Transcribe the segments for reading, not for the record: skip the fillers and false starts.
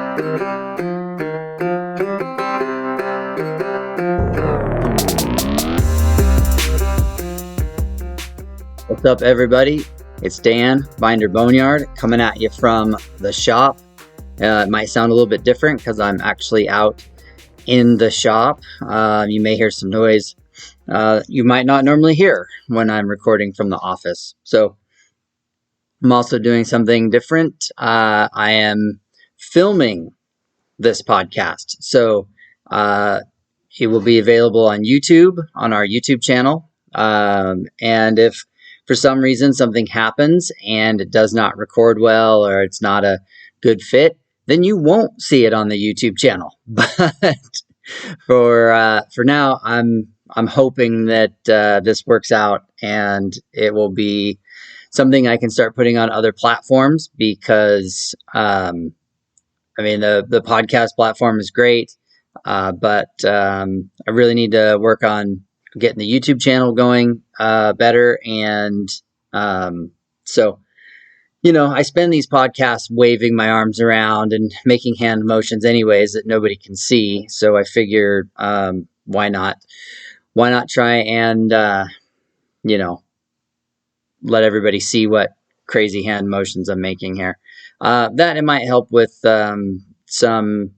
What's up, everybody? It's Dan, Binder Boneyard, coming at you from the shop. It might sound a little bit different because I'm actually out in the shop. You may hear some noise you might not normally hear when I'm recording from the office. So I'm also doing something different. I am filming this podcast. So it will be available on YouTube, on our YouTube channel. And if for some reason something happens and it does not record well or it's not a good fit, then you won't see it on the YouTube channel. But for now, I'm hoping that this works out and it will be something I can start putting on other platforms because the podcast platform is great, but I really need to work on getting the YouTube channel going better. And so, I spend these podcasts waving my arms around and making hand motions anyways that nobody can see. So I figured, why not try and, let everybody see what crazy hand motions I'm making here. That it might help with some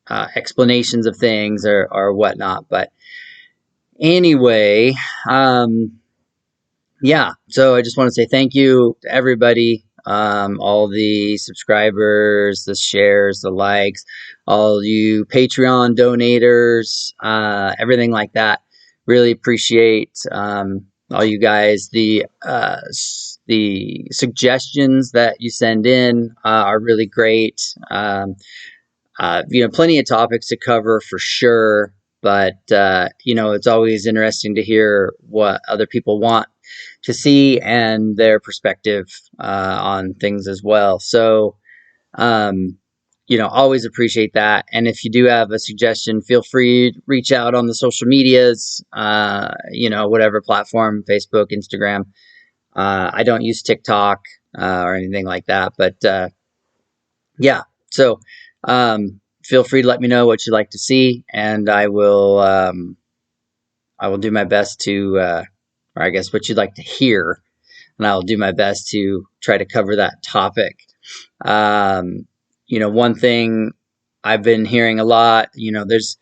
explanations of things or whatnot. But anyway, so I just want to say thank you to everybody, all the subscribers, the shares, the likes, all you Patreon donators, everything like that. Really appreciate all you guys. The suggestions that you send in are really great. Plenty of topics to cover for sure, but it's always interesting to hear what other people want to see and their perspective on things as well. So, always appreciate that. And if you do have a suggestion, feel free to reach out on the social medias, whatever platform, Facebook, Instagram. I don't use TikTok or anything like that, but so feel free to let me know what you'd like to see, and I will do my best to, or I guess what you'd like to hear, and I'll do my best to try to cover that topic. One thing I've been hearing a lot, there's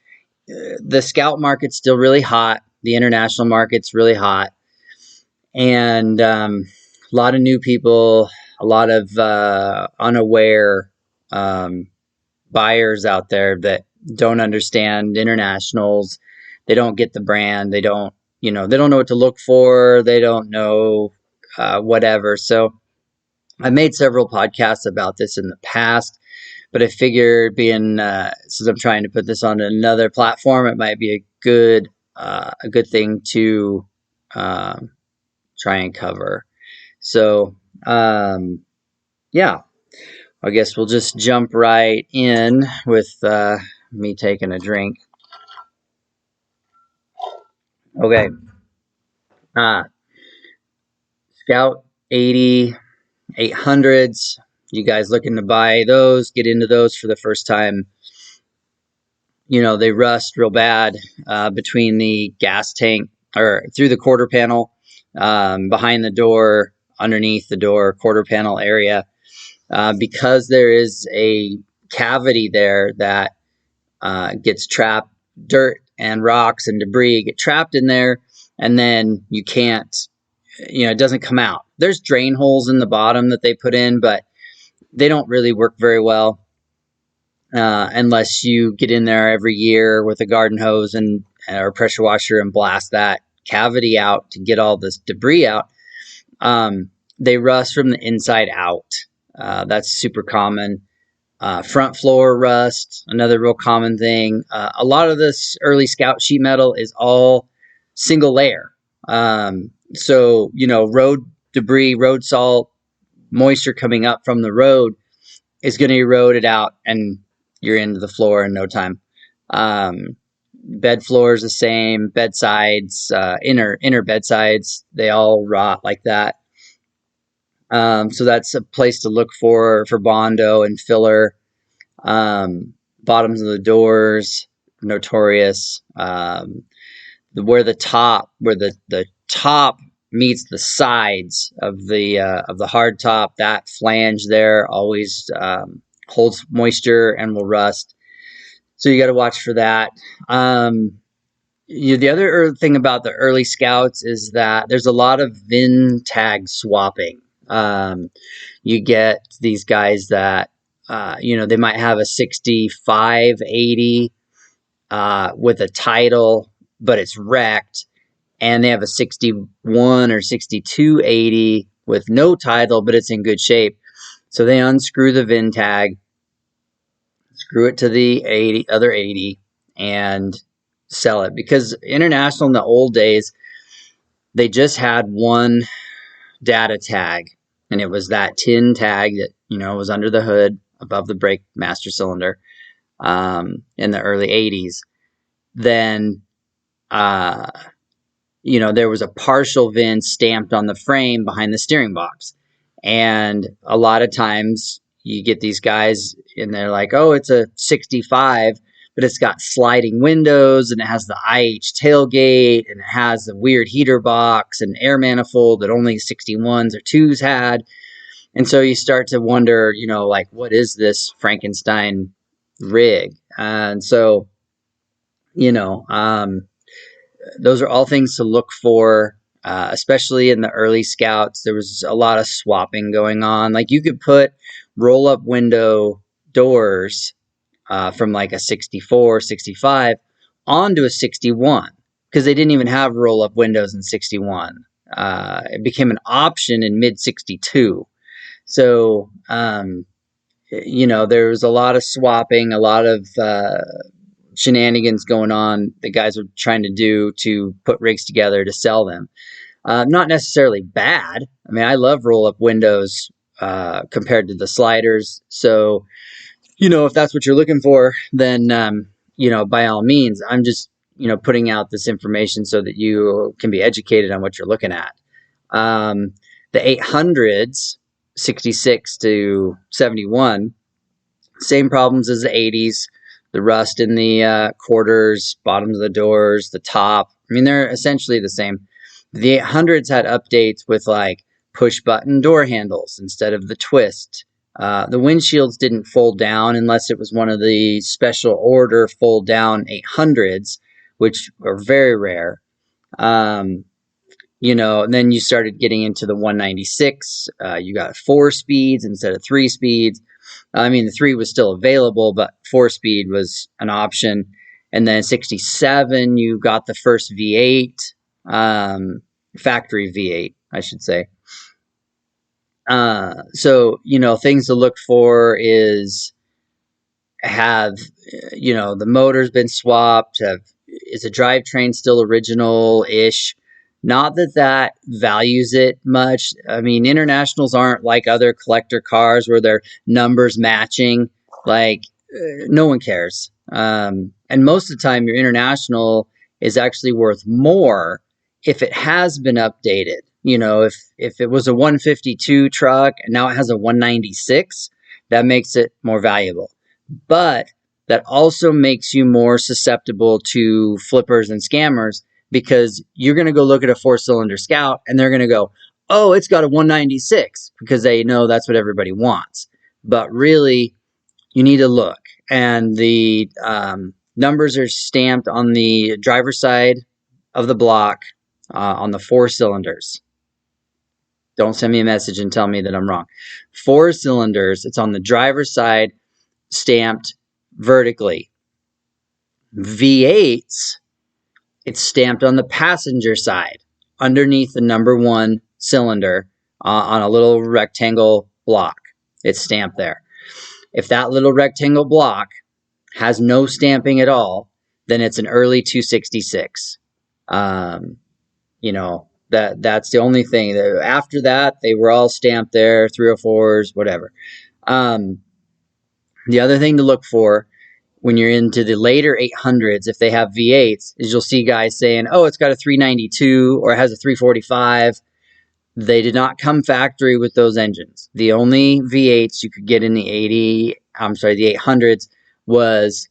the scout market's still really hot. The international market's really hot. And a lot of new people, a lot of unaware buyers out there that don't understand internationals. They don't get the brand. They don't know what to look for. They don't know whatever. So I made several podcasts about this in the past, but I figured since I'm trying to put this on another platform, it might be a good thing to try and cover. So, I guess we'll just jump right in with me taking a drink. Okay. Scout 80, 800s. You guys looking to buy those, get into those for the first time. They rust real bad between the gas tank or through the quarter panel, behind the door, underneath the door, quarter panel area. Because there is a cavity there that gets trapped, dirt and rocks and debris get trapped in there, and then you can't, it doesn't come out. There's drain holes in the bottom that they put in, but they don't really work very well unless you get in there every year with a garden hose or pressure washer and blast that cavity out to get all this debris out. They rust from the inside out. That's super common. Front floor rust, another real common thing. A lot of this early scout sheet metal is all single layer. So, road debris, road salt, moisture coming up from the road is going to erode it out, and you're into the floor in no time. Bed floors the same, bedsides, inner bedsides, they all rot like that. So that's a place to look for Bondo and filler. Bottoms of the doors, notorious. Where the top meets the sides of the hard top, that flange there always holds moisture and will rust. So you got to watch for that. The other thing about the early scouts is that there's a lot of VIN tag swapping. You get these guys that, they might have a 65, 80 with a title, but it's wrecked. And they have a 61 or 62, 80 with no title, but it's in good shape. So they unscrew the VIN tag, screw it to the other 80, and sell it. Because International in the old days, they just had one data tag, and it was that tin tag that was under the hood above the brake master cylinder in the early 80s. Then there was a partial VIN stamped on the frame behind the steering box. And a lot of times you get these guys and they're like, oh, it's a 65, but it's got sliding windows and it has the IH tailgate and it has a weird heater box and air manifold that only 61s or 2s had. And so you start to wonder, what is this Frankenstein rig? And so, those are all things to look for, especially in the early scouts. There was a lot of swapping going on. Like you could put roll-up window doors from like a 64, 65 onto a 61 because they didn't even have roll-up windows in 61. It became an option in mid-62. So, there was a lot of swapping, a lot of shenanigans going on the guys were trying to do to put rigs together to sell them. Not necessarily bad. I mean, I love roll-up windows compared to the sliders. So, if that's what you're looking for, then, by all means, I'm just, putting out this information so that you can be educated on what you're looking at. The 800s, 66 to 71, same problems as the 80s. The rust in the quarters, bottoms of the doors, the top. I mean, they're essentially the same. The 800s had updates with like push button door handles instead of the twist. The windshields didn't fold down unless it was one of the special order fold down 800s, which are very rare. And then you started getting into the 196. You got 4 speeds instead of 3 speeds. I mean, the 3 was still available, but 4-speed was an option. And then 67, you got the first V8, factory V8, I should say. So, things to look for is have, the motor's been swapped. Is the drivetrain still original-ish? Not that values it much. I mean, Internationals aren't like other collector cars where they're numbers matching. Like, no one cares. And most of the time, your International is actually worth more if it has been updated. If it was a 152 truck and now it has a 196, that makes it more valuable. But that also makes you more susceptible to flippers and scammers, because you're going to go look at a 4-cylinder Scout and they're going to go, oh, it's got a 196, because they know that's what everybody wants. But really, you need to look. And the numbers are stamped on the driver's side of the block on the 4 cylinders. Don't send me a message and tell me that I'm wrong. 4 cylinders, it's on the driver's side, stamped vertically. V8s, it's stamped on the passenger side, underneath the number 1 cylinder on a little rectangle block. It's stamped there. If that little rectangle block has no stamping at all, then it's an early 266. That's the only thing. After that, they were all stamped there, 304s, whatever. The other thing to look for when you're into the later 800s, if they have V8s, is you'll see guys saying, oh, it's got a 392 or it has a 345. They did not come factory with those engines. The only V8s you could get in the 80 the 800s was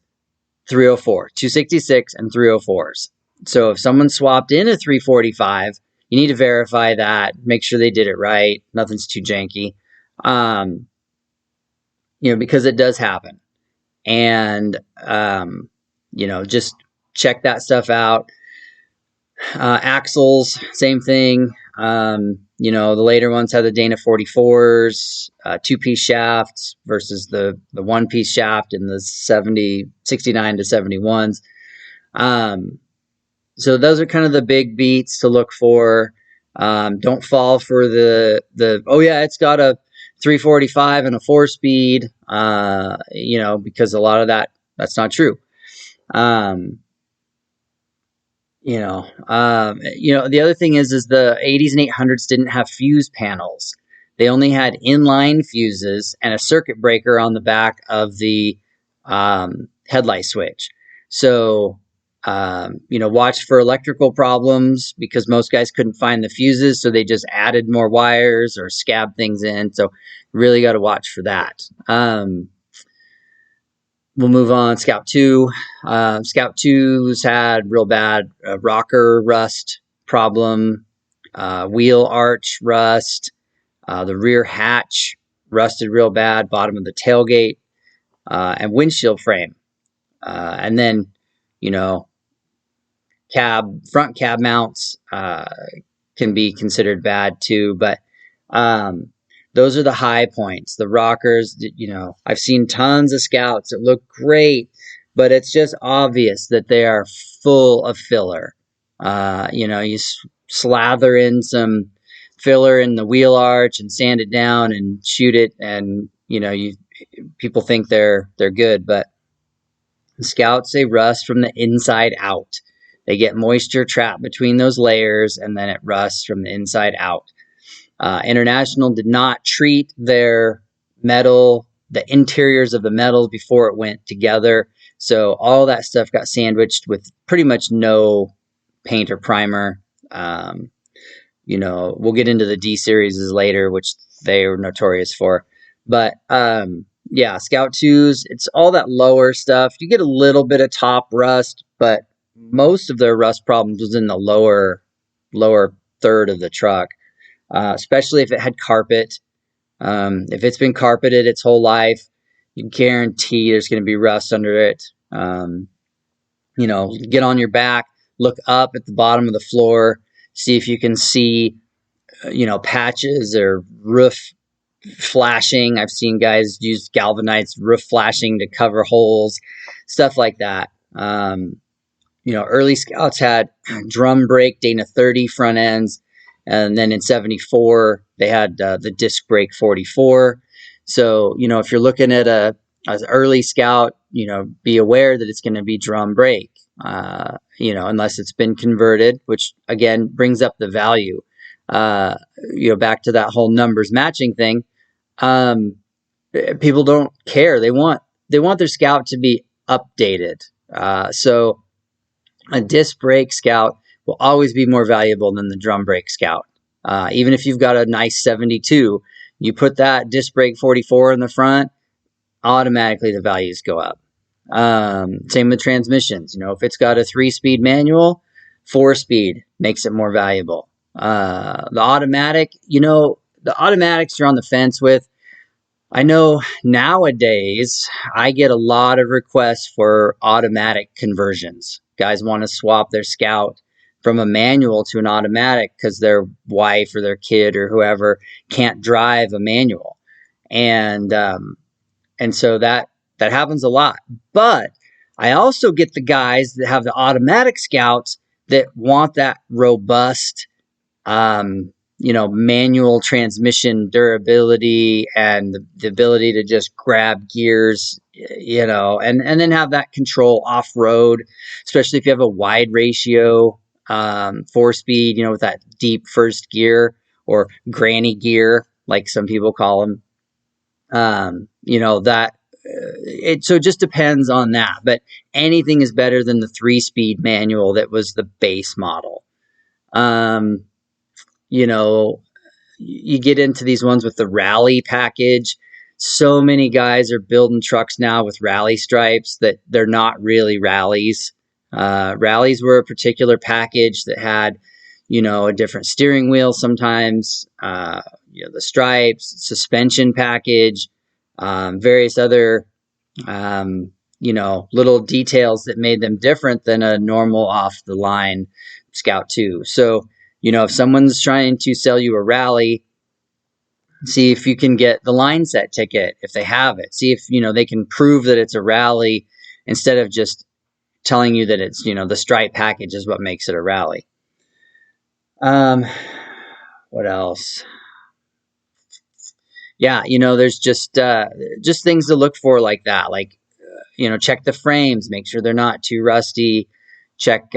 304, 266 and 304s. So if someone swapped in a 345, you need to verify that, make sure they did it right. Nothing's too janky. Because it does happen. And, just check that stuff out. Axles, same thing. The later ones had the Dana 44s, two-piece shafts versus the one-piece shaft in the 69 to 71s. So those are kind of the big beats to look for. Don't fall for it's got a 345 and a 4-speed, because a lot of that's not true. The other thing is the 80s and 800s didn't have fuse panels. They only had inline fuses and a circuit breaker on the back of the headlight switch. So, watch for electrical problems because most guys couldn't find the fuses, so they just added more wires or scabbed things in. So, really got to watch for that. We'll move on. Scout 2. Scout 2's had real bad rocker rust problem, wheel arch rust, the rear hatch rusted real bad, bottom of the tailgate, and windshield frame. And then, front cab mounts can be considered bad too, but those are the high points. The rockers, I've seen tons of Scouts that look great, but it's just obvious that they are full of filler. You slather in some filler in the wheel arch and sand it down and shoot it, and people think they're good, but Scouts, they rust from the inside out. They get moisture trapped between those layers, and then it rusts from the inside out. International did not treat their metal, the interiors of the metals before it went together. So all that stuff got sandwiched with pretty much no paint or primer. We'll get into the D series later, which they were notorious for. But Scout 2s, it's all that lower stuff. You get a little bit of top rust, but most of their rust problems was in the lower third of the truck. Especially if it had carpet. If it's been carpeted its whole life, you guarantee there's going to be rust under it. Get on your back, look up at the bottom of the floor, see if you can see, patches or roof flashing. I've seen guys use galvanized roof flashing to cover holes, stuff like that. Early Scouts had drum brake Dana 30 front ends. And then in 74, they had the disc brake 44. So, if you're looking at an early Scout, be aware that it's going to be drum brake, unless it's been converted, which again brings up the value. Back to that whole numbers matching thing. People don't care. They want their Scout to be updated. So a disc brake Scout will always be more valuable than the drum brake Scout. Even if you've got a nice 72, you put that disc brake 44 in the front, automatically the values go up. Same with transmissions. If it's got a 3-speed manual, 4-speed makes it more valuable. The automatic, the automatics you're on the fence with. I know nowadays I get a lot of requests for automatic conversions. Guys want to swap their Scout from a manual to an automatic because their wife or their kid or whoever can't drive a manual. And so that happens a lot. But I also get the guys that have the automatic Scouts that want that robust, manual transmission durability and the ability to just grab gears, and then have that control off-road, especially if you have a wide ratio 4-speed, with that deep first gear or granny gear, like some people call them. So it just depends on that. But anything is better than the 3-speed manual that was the base model. You get into these ones with the rally package. So many guys are building trucks now with rally stripes that they're not really rallies. Rallies were a particular package that had, a different steering wheel sometimes, the stripes, suspension package, various other, little details that made them different than a normal off the line Scout 2. So, if someone's trying to sell you a rally, see if you can get the line set ticket if they have it. See if, they can prove that it's a rally instead of just telling you that it's, the stripe package is what makes it a rally. What else? Yeah, there's just things to look for like that. Like, check the frames, make sure they're not too rusty. Check,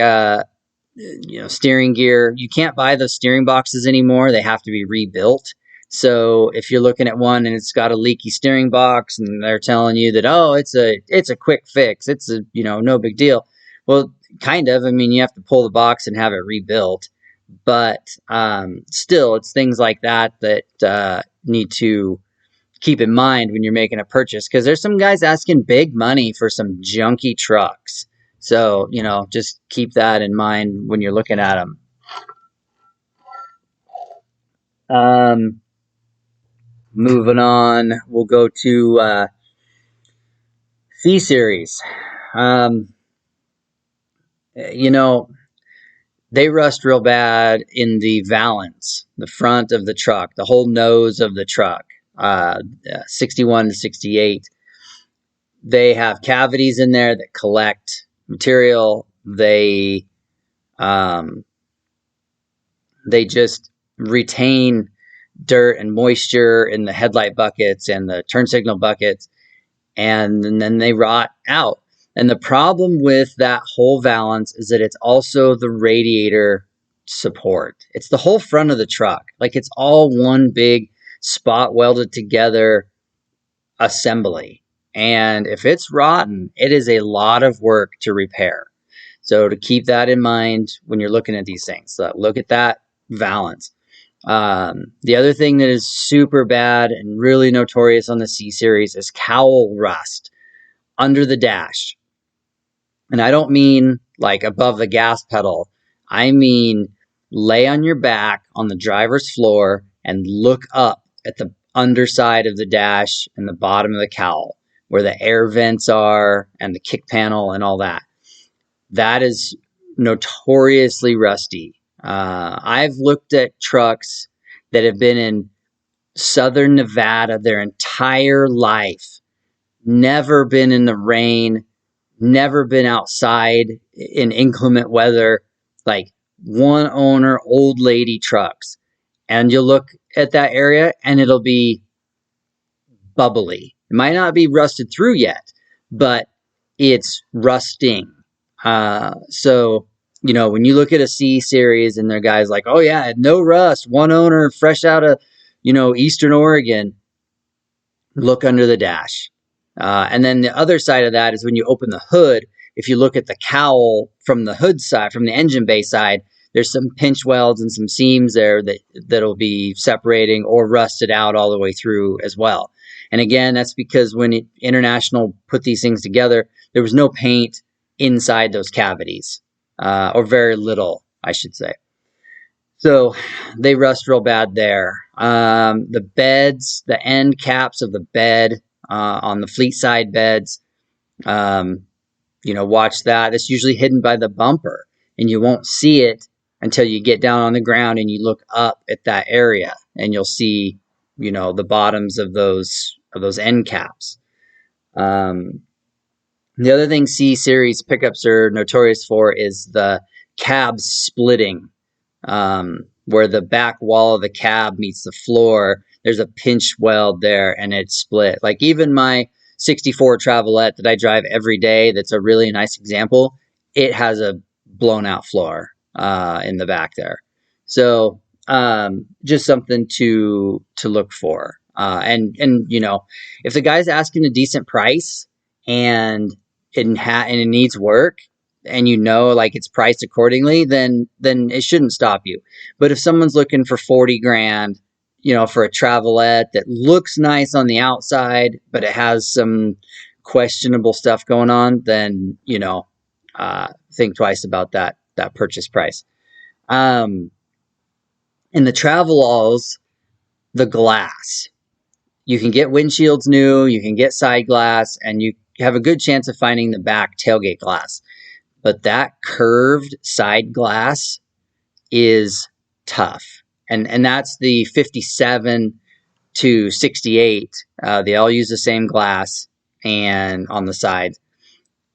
steering gear. You can't buy those steering boxes anymore. They have to be rebuilt. So if you're looking at one and it's got a leaky steering box and they're telling you that, oh, it's a quick fix, it's a, no big deal. Well, kind of. I mean, you have to pull the box and have it rebuilt. But still, it's things like that need to keep in mind when you're making a purchase, because there's some guys asking big money for some junky trucks. So, just keep that in mind when you're looking at them. Moving on, we'll go to C Series. They rust real bad in the valance, the front of the truck, the whole nose of the truck, 61 to 68. They have cavities in there that collect material. They just retain dirt and moisture in the headlight buckets and the turn signal buckets, and then they rot out. And the problem with that whole valance is that it's also the radiator support. It's the whole front of the truck. Like, it's all one big spot welded together assembly. And if it's rotten, it is a lot of work to repair. So to keep that in mind when you're looking at these things, so look at that valance. The other thing that is super bad and really notorious on the C Series is cowl rust under the dash. And I don't mean like above the gas pedal. I mean, lay on your back on the driver's floor and look up at the underside of the dash and the bottom of the cowl where the air vents are and the kick panel and all that. That is notoriously rusty. I've looked at trucks that have been in southern Nevada their entire life, never been in the rain, never been outside in inclement weather, like one owner, old lady trucks. And you'll look at that area and it'll be bubbly. It might not be rusted through yet, but it's rusting. So, when you look at a C Series and there are guys like, oh yeah, no rust, one owner, fresh out of, Eastern Oregon, look under the dash. And then the other side of that is when you open the hood, if you look at the cowl from the hood side, from the engine bay side, there's some pinch welds and some seams there that'll be separating or rusted out all the way through as well. And again, that's because when International put these things together, there was no paint inside those cavities, or very little, I should say. So they rust real bad there. The beds, the end caps of the bed, on the fleet side beds, watch that. It's usually hidden by the bumper, and you won't see it until you get down on the ground and you look up at that area, and you'll see, the bottoms of those end caps. The other thing C Series pickups are notorious for is the cab splitting, where the back wall of the cab meets the floor. There's a pinch weld there and it's split. Like even my 64 Travelette that I drive every day, that's a really nice example, it has a blown out floor in the back there. So just something to look for. And if the guy's asking a decent price and it needs work, and like it's priced accordingly, then it shouldn't stop you. But if someone's looking for 40 grand, for a travelette that looks nice on the outside, but it has some questionable stuff going on, then, think twice about that purchase price. In the Travelalls, the glass. You can get windshields new, you can get side glass, and you have a good chance of finding the back tailgate glass. But that curved side glass is tough. And that's the 57 to 68. They all use the same glass and on the sides.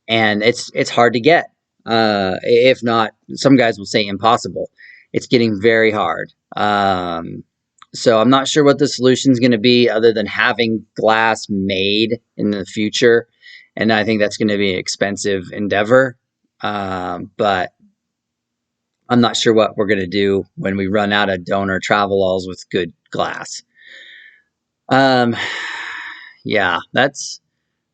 And it's hard to get. If not, some guys will say impossible. It's getting very hard. So I'm not sure what the solution is going to be other than having glass made in the future. And I think that's going to be an expensive endeavor. But I'm not sure what we're going to do when we run out of donor Travelalls with good glass. Yeah, that's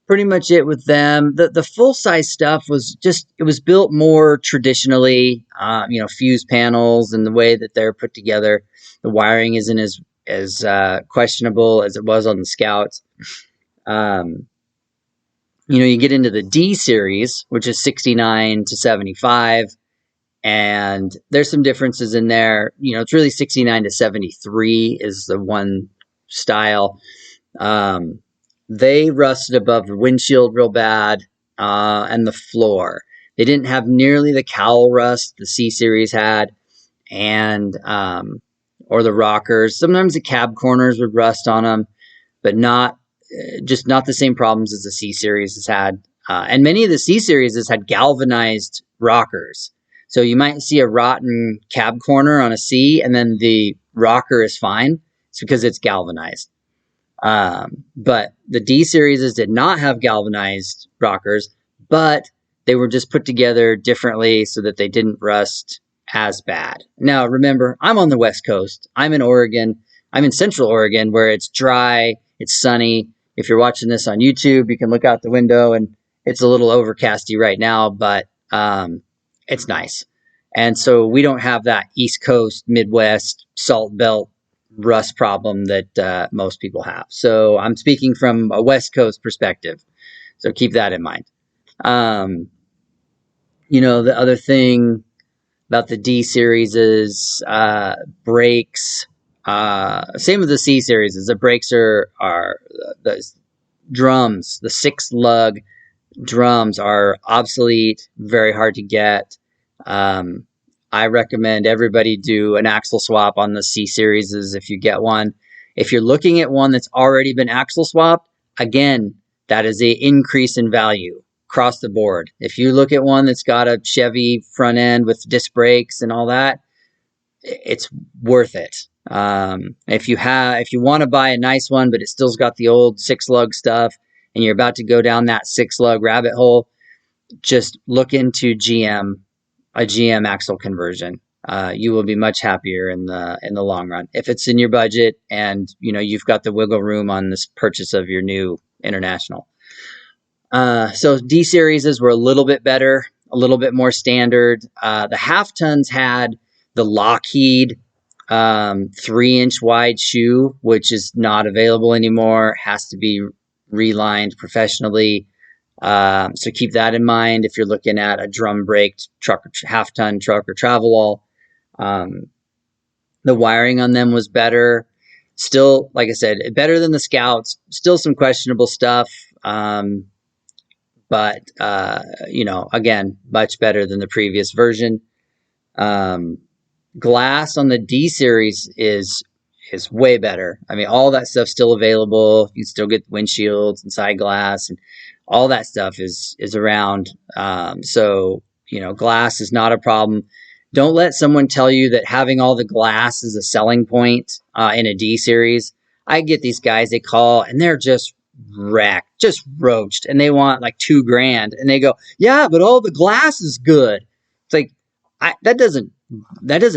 pretty much it with them. The full size stuff was it was built more traditionally, fuse panels and the way that they're put together. The wiring isn't as questionable as it was on the Scouts. You get into the D series, which is 69 to 75. And there's some differences in there. It's really 69 to 73 is the one style. They rusted above the windshield real bad, and the floor. They didn't have nearly the cowl rust the C series had, and or the rockers. Sometimes the cab corners would rust on them, but not the same problems as the C series has had. And many of the C series has had galvanized rockers. So you might see a rotten cab corner on a C, and then the rocker is fine. It's because it's galvanized. But the D series did not have galvanized rockers, but they were just put together differently so that they didn't rust as bad. Now, remember, I'm on the West Coast. I'm in Oregon. I'm in Central Oregon, where it's dry, it's sunny. If you're watching this on YouTube, you can look out the window, and it's a little overcasty right now, but it's nice. And so we don't have that East Coast, Midwest, Salt Belt rust problem that most people have. So I'm speaking from a West Coast perspective. So keep that in mind. The other thing about the D series is brakes. Same with the C series. Is the brakes are the drums, the 6-lug drums are obsolete, very hard to get. I recommend everybody do an axle swap on the C series if you get one. If you're looking at one that's already been axle swapped, again, that is an increase in value across the board. If you look at one that's got a Chevy front end with disc brakes and all that, it's worth it. If you want to buy a nice one, but it still's got the old 6-lug stuff, and you're about to go down that 6-lug rabbit hole, just look into a GM axle conversion. You will be much happier in the long run if it's in your budget and you've got the wiggle room on this purchase of your new International. So D series were a little bit better, a little bit more standard. The half tons had the Lockheed 3-inch wide shoe, which is not available anymore. Has to be relined professionally. So keep that in mind if you're looking at a drum braked truck, half-ton truck or Travelall. The wiring on them was better. Still, like I said, better than the Scouts. Still some questionable stuff. But again, much better than the previous version. Glass on the D series is way better. I mean, all that stuff's still available. You can still get windshields and side glass, and all that stuff is around. So glass is not a problem. Don't let someone tell you that having all the glass is a selling point in a D series. I get these guys, they call and they're just wrecked, just roached, and they want like $2,000, and they go, yeah, but all the glass is good. It's like, that doesn't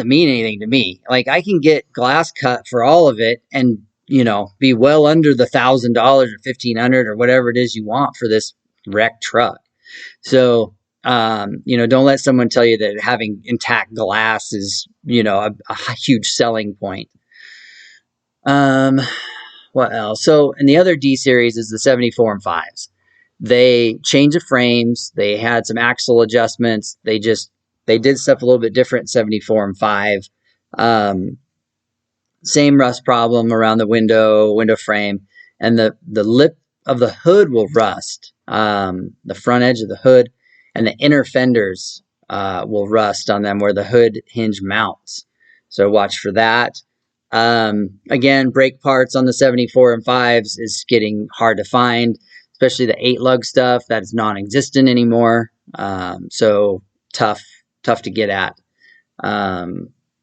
mean anything to me. Like, I can get glass cut for all of it and be well under the $1,000 or $1,500 or whatever it is you want for this wrecked truck. So don't let someone tell you that having intact glass is a huge selling point. Um, what else? So, and the other D series is the 74 and 5s. They changed the frames. They had some axle adjustments. They did stuff a little bit different. 74 and 5. Um, Same rust problem around the window frame, and the lip of the hood will rust. The front edge of the hood and the inner fenders will rust on them where the hood hinge mounts. So watch for that. Again, brake parts on the 74 and 5s is getting hard to find, especially the 8 lug stuff that is non-existent anymore. So tough to get at.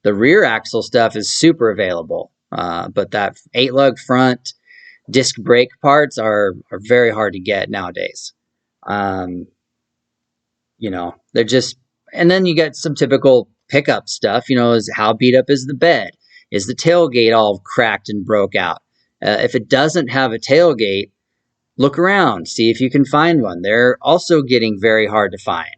The rear axle stuff is super available, but that 8 lug front disc brake parts are very hard to get nowadays. Um, they're just, and then you get some typical pickup stuff, is how beat up is the bed? Is the tailgate all cracked and broke out? If it doesn't have a tailgate, look around, see if you can find one. They're also getting very hard to find.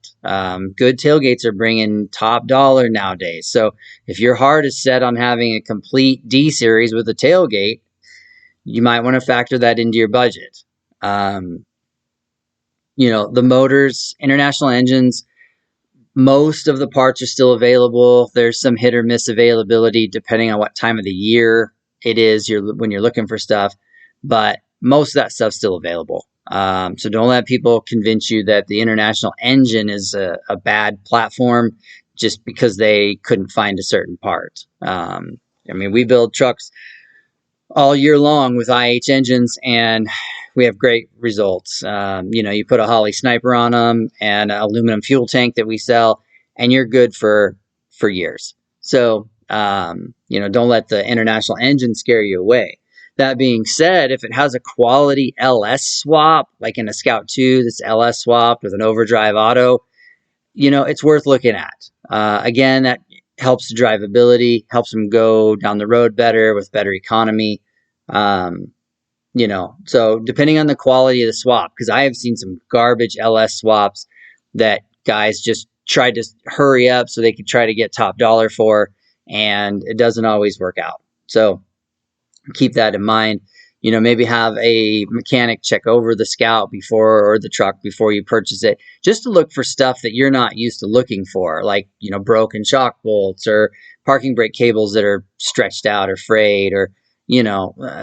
Good tailgates are bringing top dollar nowadays. So if your heart is set on having a complete D series with a tailgate, you might want to factor that into your budget. The motors, international engines, most of the parts are still available. There's some hit or miss availability depending on what time of the year it is when you're looking for stuff, but most of that stuff's still available. So don't let people convince you that the international engine is a bad platform just because they couldn't find a certain part. We build trucks all year long with IH engines, and we have great results. You put a Holley Sniper on them and an aluminum fuel tank that we sell, and you're good for years. So, don't let the international engine scare you away. That being said, if it has a quality LS swap, like in a Scout 2, this LS swapped with an overdrive auto, it's worth looking at. Again, that helps the drivability, helps them go down the road better with better economy. So depending on the quality of the swap, because I have seen some garbage LS swaps that guys just tried to hurry up so they could try to get top dollar for, and it doesn't always work out. So keep that in mind. Maybe have a mechanic check over the Scout or the truck before you purchase it, just to look for stuff that you're not used to looking for, like, broken shock bolts or parking brake cables that are stretched out or frayed, or,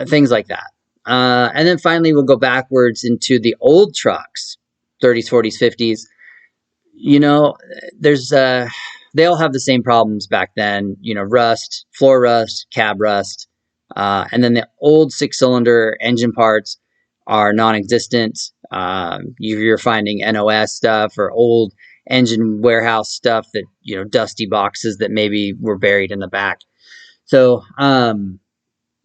things like that. And then finally, we'll go backwards into the old trucks, 30s, 40s, 50s. There's, they all have the same problems back then, rust, floor rust, cab rust. And then the old 6-cylinder engine parts are non-existent. You're finding NOS stuff or old engine warehouse stuff that, dusty boxes that maybe were buried in the back. So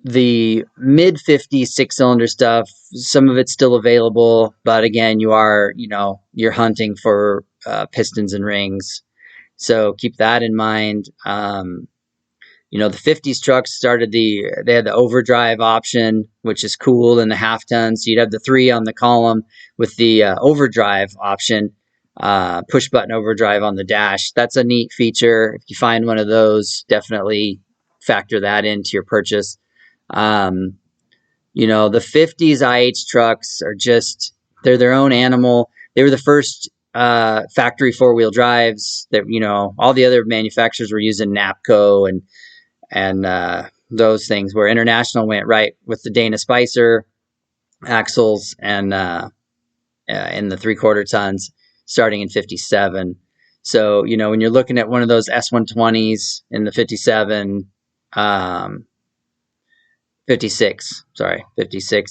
the mid-50s 6-cylinder stuff, some of it's still available, but again, you're hunting for pistons and rings. So keep that in mind. The 50s trucks they had the overdrive option, which is cool, and the half ton. So you'd have the 3 on the column with the overdrive option, push button overdrive on the dash. That's a neat feature. If you find one of those, definitely factor that into your purchase. The 50s IH trucks they're their own animal. They were the first factory 4-wheel drives that, all the other manufacturers were using NAPCO and those things, where International went right with the Dana Spicer axles and in the 3/4 tons starting in 57. So, when you're looking at one of those S120s in the 56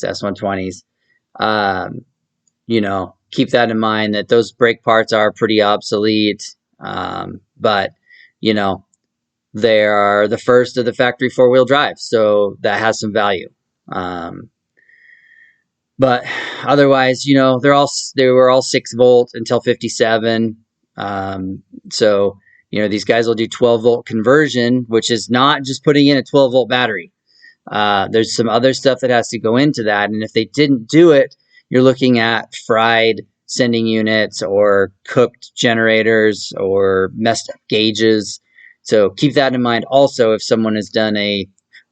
S120s, keep that in mind, that those brake parts are pretty obsolete. But, they are the first of the factory 4-wheel drives, so that has some value. But otherwise, they were all 6-volt until 57. So, these guys will do 12-volt conversion, which is not just putting in a 12-volt battery. There's some other stuff that has to go into that, and if they didn't do it, you're looking at fried sending units or cooked generators or messed up gauges. So keep that in mind also if someone has done a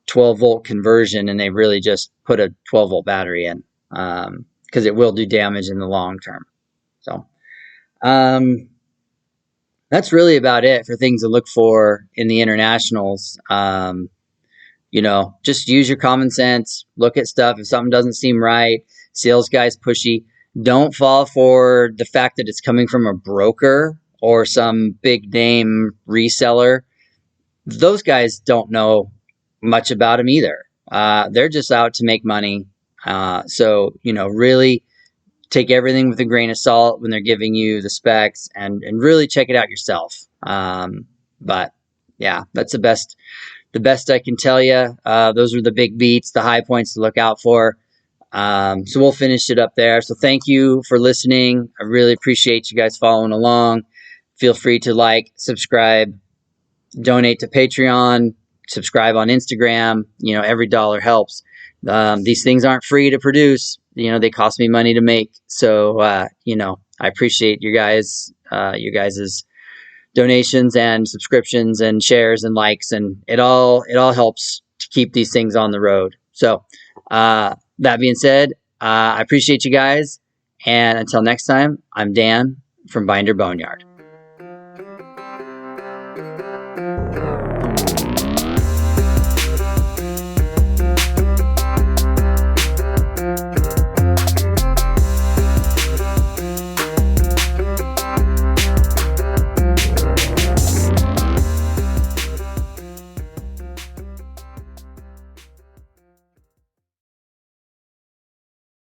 12 volt conversion, and they really just put a 12 volt battery in, because it will do damage in the long term. So that's really about it for things to look for in the internationals. Just use your common sense, look at stuff. If something doesn't seem right, sales guys pushy, don't fall for the fact that it's coming from a broker or some big name reseller. Those guys don't know much about them either. They're just out to make money. So really take everything with a grain of salt when they're giving you the specs, and really check it out yourself. But yeah, that's the best I can tell you. Those are the big beats, the high points to look out for. So we'll finish it up there. So thank you for listening. I really appreciate you guys following along. Feel free to like, subscribe, donate to Patreon, subscribe on Instagram. Every dollar helps. These things aren't free to produce. They cost me money to make. So, I appreciate you guys' donations and subscriptions and shares and likes, and it all helps to keep these things on the road. So, that being said, I appreciate you guys. And until next time, I'm Dan from Binder Boneyard.